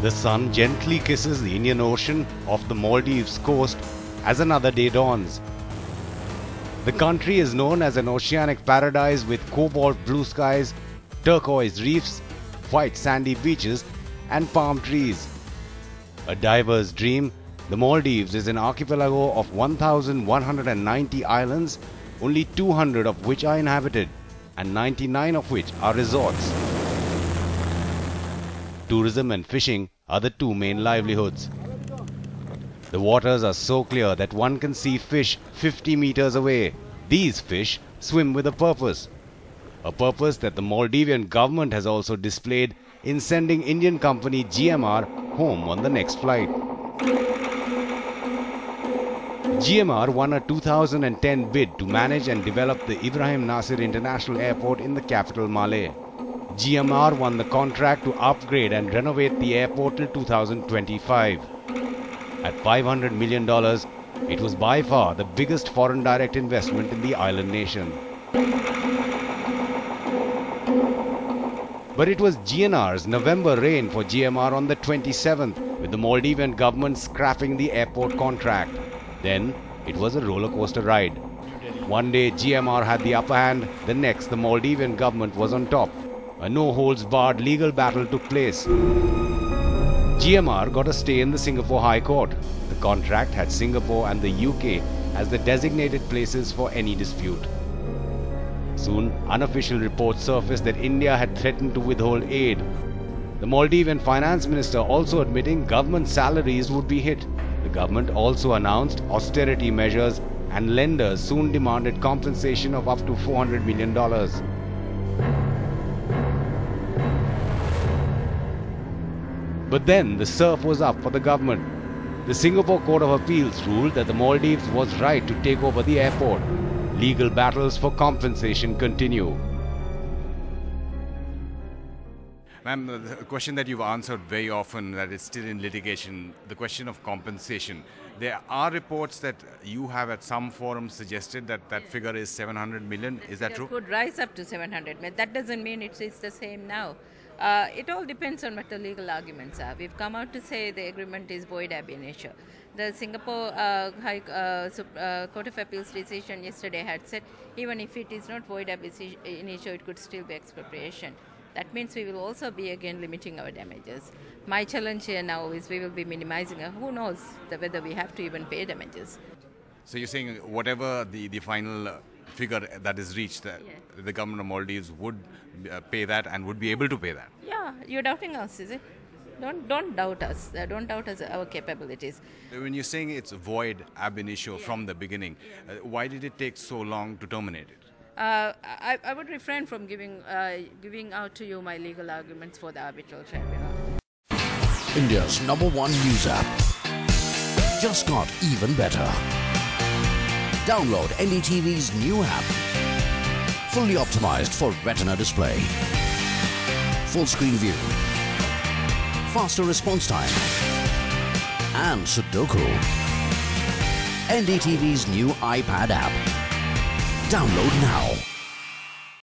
The sun gently kisses the Indian Ocean off the Maldives coast as another day dawns. The country is known as an oceanic paradise with cobalt blue skies, turquoise reefs, white sandy beaches and palm trees. A diver's dream, the Maldives is an archipelago of 1,190 islands, only 200 of which are inhabited and 99 of which are resorts. Tourism and fishing are the two main livelihoods. The waters are so clear that one can see fish 50 meters away. These fish swim with a purpose that the Maldivian government has also displayed in sending Indian company GMR home on the next flight. GMR won a 2010 bid to manage and develop the Ibrahim Nasir International Airport in the capital Malé. GMR won the contract to upgrade and renovate the airport till 2025. At $500 million, it was by far the biggest foreign direct investment in the island nation. But it was GNR's November reign for GMR on the 27th, with the Maldivian government scrapping the airport contract. Then, it was a roller coaster ride. One day GMR had the upper hand, the next the Maldivian government was on top. A no-holds-barred legal battle took place. GMR got a stay in the Singapore High Court. The contract had Singapore and the UK as the designated places for any dispute. Soon, unofficial reports surfaced that India had threatened to withhold aid. The Maldivian finance minister also admitting government salaries would be hit. The government also announced austerity measures and lenders soon demanded compensation of up to $400 million. But then the surf was up for the government. The Singapore Court of Appeals ruled that the Maldives was right to take over the airport. Legal battles for compensation continue. Ma'am, the question that you've answered very often, that is still in litigation, the question of compensation. There are reports that you have at some forums suggested that that figure is 700 million. Is that true? It could rise up to 700 million. That doesn't mean it's the same now. It all depends on what the legal arguments are. We've come out to say the agreement is void ab initio. The Singapore Court of Appeals decision yesterday had said even if it is not void ab initio, it could still be expropriation. That means we will also be again limiting our damages. My challenge here now is we will be minimizing. Who knows whether we have to even pay damages. So you're saying whatever the final figure that is reached, the government of Maldives would pay that and would be able to pay that? Yeah, you're doubting us, is it? Don't doubt us. Don't doubt us, our capabilities. When you're saying it's void ab initio from the beginning, why did it take so long to terminate it? I would refrain from giving out to you my legal arguments for the arbitral tribunal. India's #1 news app just got even better. Download NDTV's new app. Fully optimized for retina display. Full screen view. Faster response time. And Sudoku. NDTV's new iPad app. Download now.